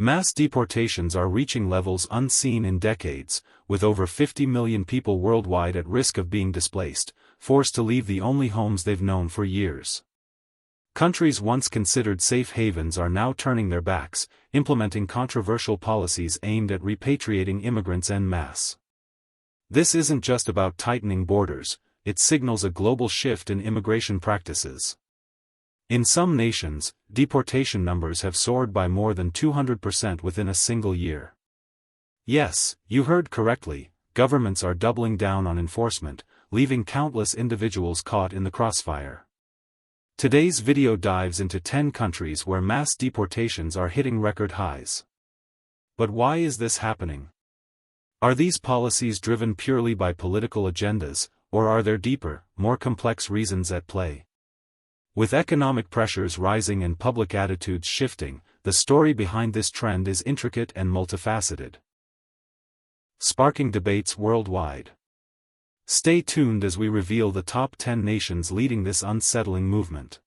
Mass deportations are reaching levels unseen in decades, with over 50 million people worldwide at risk of being displaced, forced to leave the only homes they've known for years. Countries once considered safe havens are now turning their backs, implementing controversial policies aimed at repatriating immigrants en masse. This isn't just about tightening borders, it signals a global shift in immigration practices. In some nations, deportation numbers have soared by more than 200% within a single year. Yes, you heard correctly, governments are doubling down on enforcement, leaving countless individuals caught in the crossfire. Today's video dives into 10 countries where mass deportations are hitting record highs. But why is this happening? Are these policies driven purely by political agendas, or are there deeper, more complex reasons at play? With economic pressures rising and public attitudes shifting, the story behind this trend is intricate and multifaceted, sparking debates worldwide. Stay tuned as we reveal the top 10 nations leading this unsettling movement.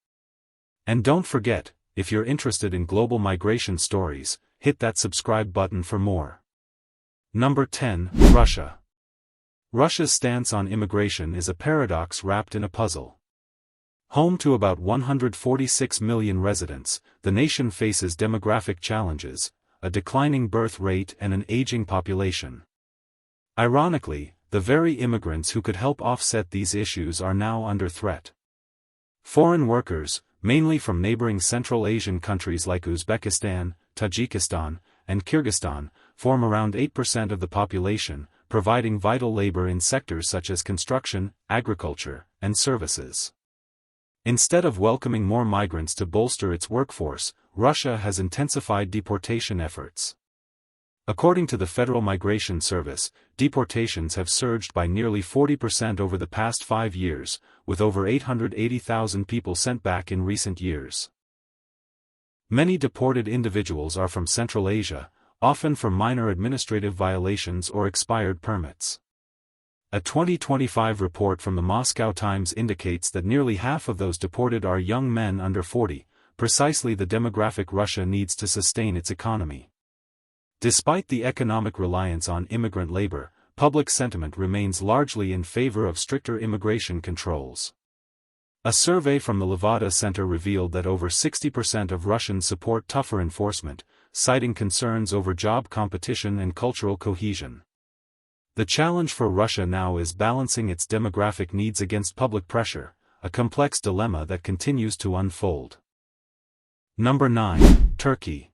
And don't forget, if you're interested in global migration stories, hit that subscribe button for more. Number 10, Russia. Russia's stance on immigration is a paradox wrapped in a puzzle. Home to about 146 million residents, the nation faces demographic challenges, a declining birth rate and an aging population. Ironically, the very immigrants who could help offset these issues are now under threat. Foreign workers, mainly from neighboring Central Asian countries like Uzbekistan, Tajikistan, and Kyrgyzstan, form around 8% of the population, providing vital labor in sectors such as construction, agriculture, and services. Instead of welcoming more migrants to bolster its workforce, Russia has intensified deportation efforts. According to the Federal Migration Service, deportations have surged by nearly 40% over the past 5 years, with over 880,000 people sent back in recent years. Many deported individuals are from Central Asia, often for minor administrative violations or expired permits. A 2025 report from the Moscow Times indicates that nearly half of those deported are young men under 40, precisely the demographic Russia needs to sustain its economy. Despite the economic reliance on immigrant labor, public sentiment remains largely in favor of stricter immigration controls. A survey from the Levada Center revealed that over 60% of Russians support tougher enforcement, citing concerns over job competition and cultural cohesion. The challenge for Russia now is balancing its demographic needs against public pressure, a complex dilemma that continues to unfold. Number 9, Turkey.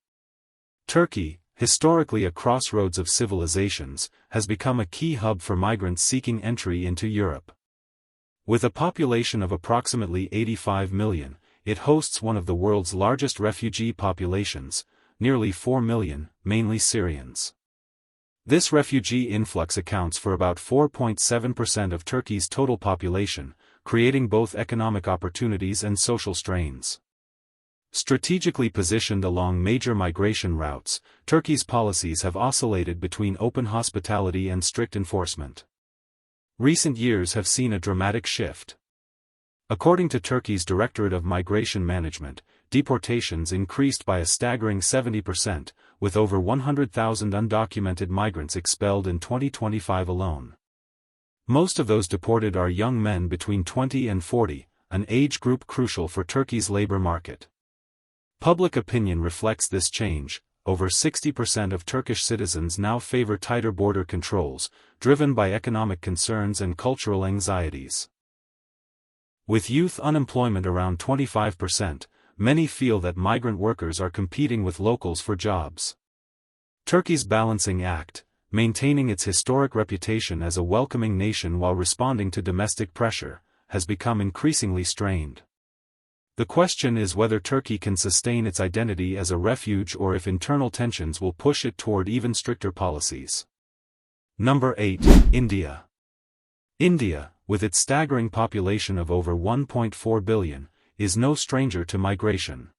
Turkey, historically a crossroads of civilizations, has become a key hub for migrants seeking entry into Europe. With a population of approximately 85 million, it hosts one of the world's largest refugee populations, nearly 4 million, mainly Syrians. This refugee influx accounts for about 4.7% of Turkey's total population, creating both economic opportunities and social strains. Strategically positioned along major migration routes, Turkey's policies have oscillated between open hospitality and strict enforcement. Recent years have seen a dramatic shift. According to Turkey's Directorate of Migration Management, deportations increased by a staggering 70%, with over 100,000 undocumented migrants expelled in 2025 alone. Most of those deported are young men between 20 and 40, an age group crucial for Turkey's labor market. Public opinion reflects this change. Over 60% of Turkish citizens now favor tighter border controls, driven by economic concerns and cultural anxieties. With youth unemployment around 25%, many feel that migrant workers are competing with locals for jobs. Turkey's balancing act, maintaining its historic reputation as a welcoming nation while responding to domestic pressure, has become increasingly strained. The question is whether Turkey can sustain its identity as a refuge or if internal tensions will push it toward even stricter policies. Number 8, India. India, with its staggering population of over 1.4 billion, is no stranger to migration.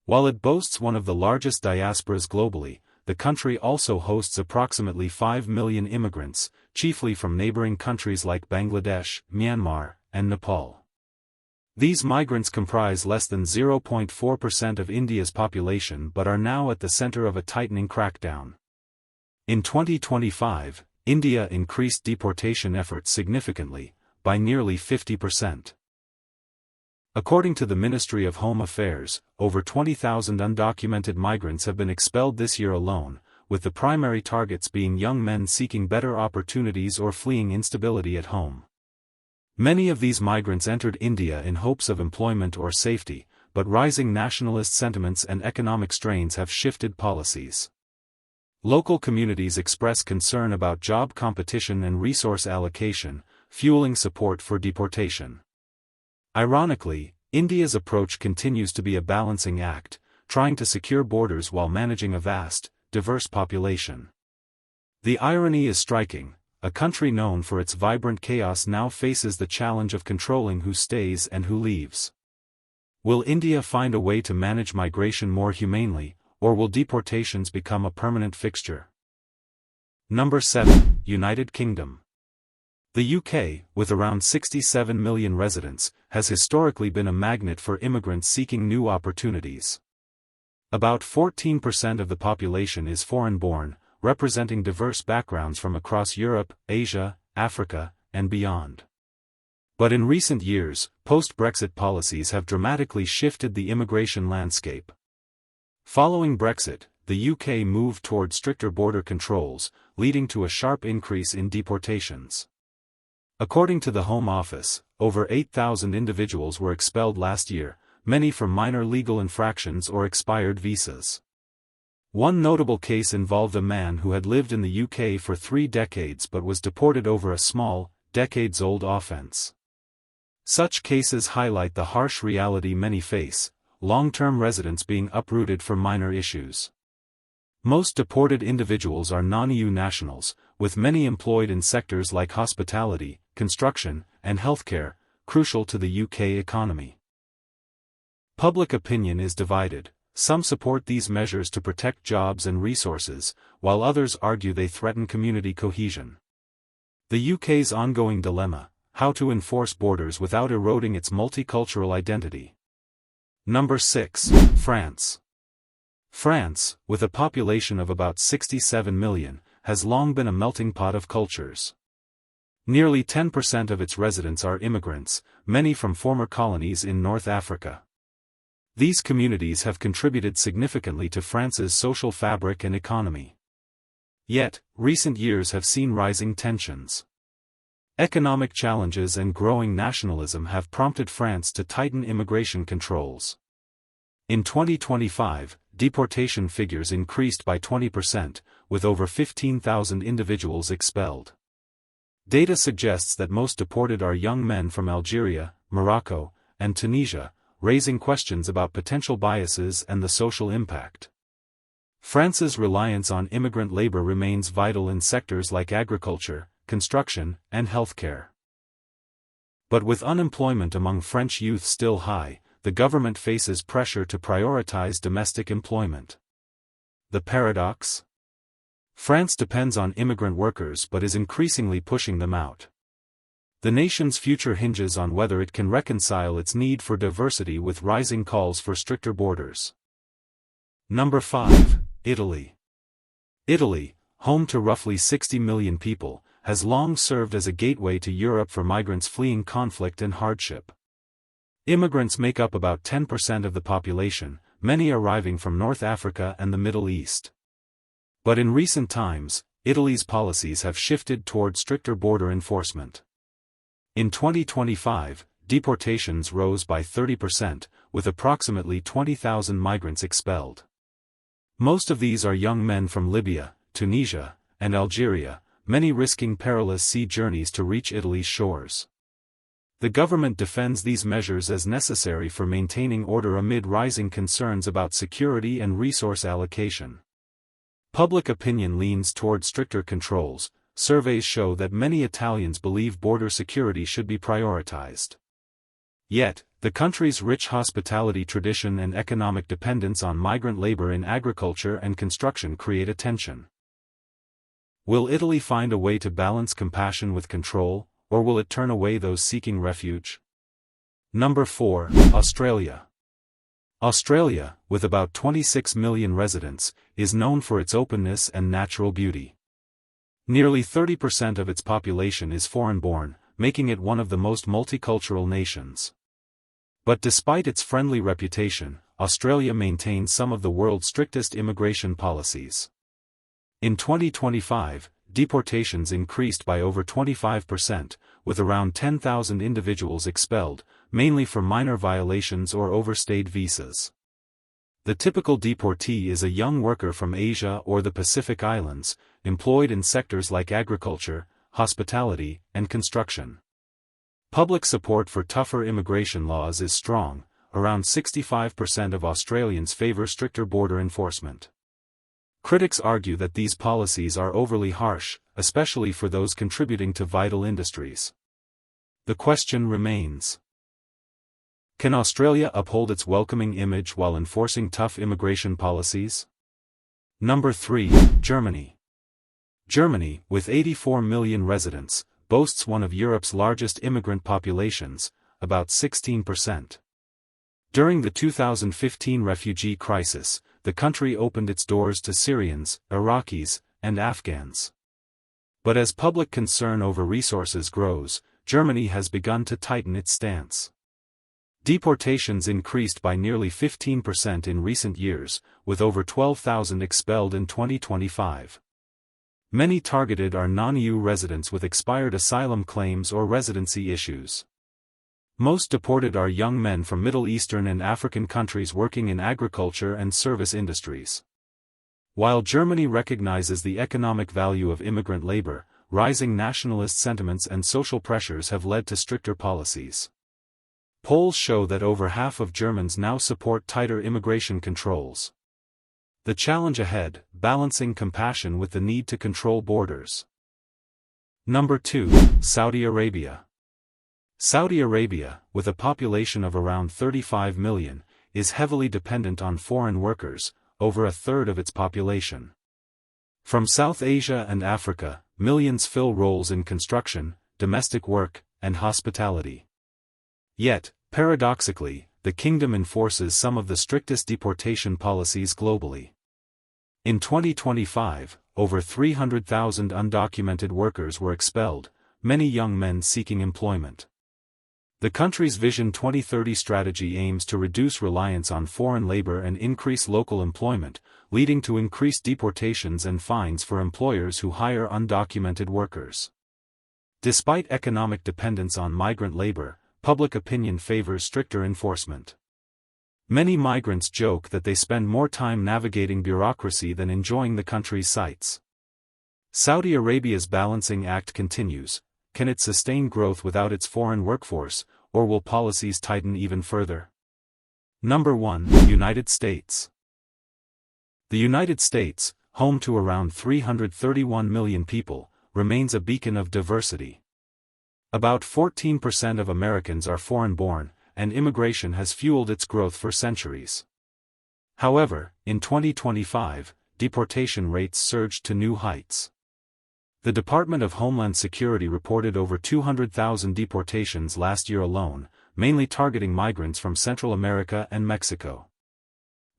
While it boasts one of the largest diasporas globally, the country also hosts approximately 5 million immigrants, chiefly from neighboring countries like Bangladesh, Myanmar, and Nepal. These migrants comprise less than 0.4% of India's population but are now at the center of a tightening crackdown. In 2025, India increased deportation efforts significantly, by nearly 50%. According to the Ministry of Home Affairs, over 20,000 undocumented migrants have been expelled this year alone, with the primary targets being young men seeking better opportunities or fleeing instability at home. Many of these migrants entered India in hopes of employment or safety, but rising nationalist sentiments and economic strains have shifted policies. Local communities express concern about job competition and resource allocation, fueling support for deportation. Ironically, India's approach continues to be a balancing act, trying to secure borders while managing a vast, diverse population. The irony is striking. A country known for its vibrant chaos now faces the challenge of controlling who stays and who leaves. Will India find a way to manage migration more humanely, or will deportations become a permanent fixture? Number 7. United Kingdom. The UK, with around 67 million residents, has historically been a magnet for immigrants seeking new opportunities. About 14% of the population is foreign-born, representing diverse backgrounds from across Europe, Asia, Africa, and beyond. But in recent years, post-Brexit policies have dramatically shifted the immigration landscape. Following Brexit, the UK moved toward stricter border controls, leading to a sharp increase in deportations. According to the Home Office, over 8,000 individuals were expelled last year, many for minor legal infractions or expired visas. One notable case involved a man who had lived in the UK for 3 decades but was deported over a small, decades-old offense. Such cases highlight the harsh reality many face, long-term residents being uprooted for minor issues. Most deported individuals are non-EU nationals, with many employed in sectors like hospitality, construction, and healthcare, crucial to the UK economy. Public opinion is divided. Some support these measures to protect jobs and resources, while others argue they threaten community cohesion. The UK's ongoing dilemma: how to enforce borders without eroding its multicultural identity. Number 6. France. France, with a population of about 67 million, has long been a melting pot of cultures. Nearly 10% of its residents are immigrants, many from former colonies in North Africa. These communities have contributed significantly to France's social fabric and economy. Yet, recent years have seen rising tensions. Economic challenges and growing nationalism have prompted France to tighten immigration controls. In 2025, deportation figures increased by 20%, with over 15,000 individuals expelled. Data suggests that most deported are young men from Algeria, Morocco, and Tunisia, raising questions about potential biases and the social impact. France's reliance on immigrant labor remains vital in sectors like agriculture, construction, and healthcare. But with unemployment among French youth still high, the government faces pressure to prioritize domestic employment. The paradox? France depends on immigrant workers but is increasingly pushing them out. The nation's future hinges on whether it can reconcile its need for diversity with rising calls for stricter borders. Number 5. Italy. Italy, home to roughly 60 million people, has long served as a gateway to Europe for migrants fleeing conflict and hardship. Immigrants make up about 10% of the population, many arriving from North Africa and the Middle East. But in recent times, Italy's policies have shifted toward stricter border enforcement. In 2025, deportations rose by 30%, with approximately 20,000 migrants expelled. Most of these are young men from Libya, Tunisia, and Algeria, many risking perilous sea journeys to reach Italy's shores. The government defends these measures as necessary for maintaining order amid rising concerns about security and resource allocation. Public opinion leans toward stricter controls. Surveys show that many Italians believe border security should be prioritized. Yet, the country's rich hospitality tradition and economic dependence on migrant labor in agriculture and construction create a tension. Will Italy find a way to balance compassion with control, or will it turn away those seeking refuge? Number 4, Australia. Australia, with about 26 million residents, is known for its openness and natural beauty. Nearly 30% of its population is foreign-born, making it one of the most multicultural nations. But despite its friendly reputation, Australia maintains some of the world's strictest immigration policies. In 2025, deportations increased by over 25%, with around 10,000 individuals expelled, mainly for minor violations or overstayed visas. The typical deportee is a young worker from Asia or the Pacific Islands, employed in sectors like agriculture, hospitality, and construction. Public support for tougher immigration laws is strong. Around 65% of Australians favor stricter border enforcement. Critics argue that these policies are overly harsh, especially for those contributing to vital industries. The question remains: can Australia uphold its welcoming image while enforcing tough immigration policies? Number 3, Germany. Germany, with 84 million residents, boasts one of Europe's largest immigrant populations, about 16%. During the 2015 refugee crisis, the country opened its doors to Syrians, Iraqis, and Afghans. But as public concern over resources grows, Germany has begun to tighten its stance. Deportations increased by nearly 15% in recent years, with over 12,000 expelled in 2025. Many targeted are non-EU residents with expired asylum claims or residency issues. Most deported are young men from Middle Eastern and African countries working in agriculture and service industries. While Germany recognizes the economic value of immigrant labor, rising nationalist sentiments and social pressures have led to stricter policies. Polls show that over half of Germans now support tighter immigration controls. The challenge ahead: balancing compassion with the need to control borders. Number 2, Saudi Arabia. Saudi Arabia, with a population of around 35 million, is heavily dependent on foreign workers, over a third of its population. From South Asia and Africa, millions fill roles in construction, domestic work, and hospitality. Yet, paradoxically, the kingdom enforces some of the strictest deportation policies globally. In 2025, over 300,000 undocumented workers were expelled, many young men seeking employment. The country's Vision 2030 strategy aims to reduce reliance on foreign labor and increase local employment, leading to increased deportations and fines for employers who hire undocumented workers. Despite economic dependence on migrant labor, public opinion favors stricter enforcement. Many migrants joke that they spend more time navigating bureaucracy than enjoying the country's sights. Saudi Arabia's balancing act continues. Can it sustain growth without its foreign workforce, or will policies tighten even further? Number 1, United States. The United States, home to around 331 million people, remains a beacon of diversity. About 14% of Americans are foreign-born, and immigration has fueled its growth for centuries. However, in 2025, deportation rates surged to new heights. The Department of Homeland Security reported over 200,000 deportations last year alone, mainly targeting migrants from Central America and Mexico.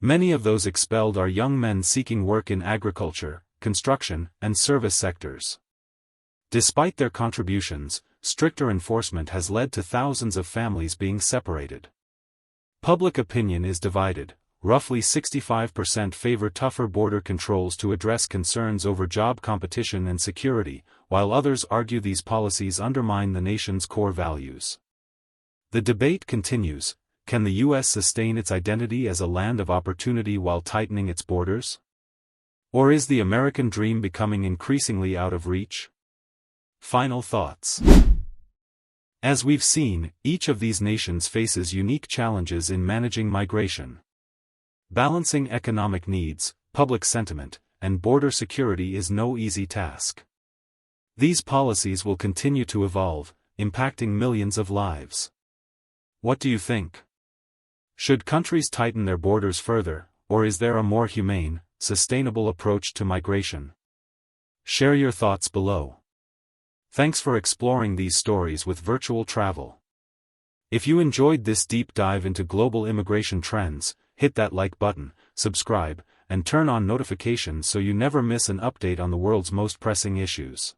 Many of those expelled are young men seeking work in agriculture, construction, and service sectors. Despite their contributions, stricter enforcement has led to thousands of families being separated. Public opinion is divided. Roughly 65% favor tougher border controls to address concerns over job competition and security, while others argue these policies undermine the nation's core values. The debate continues: can the U.S. sustain its identity as a land of opportunity while tightening its borders? Or is the American dream becoming increasingly out of reach? Final thoughts. As we've seen, each of these nations faces unique challenges in managing migration. Balancing economic needs, public sentiment, and border security is no easy task. These policies will continue to evolve, impacting millions of lives. What do you think? Should countries tighten their borders further, or is there a more humane, sustainable approach to migration? Share your thoughts below. Thanks for exploring these stories with Virtual Travel. If you enjoyed this deep dive into global immigration trends, hit that like button, subscribe, and turn on notifications so you never miss an update on the world's most pressing issues.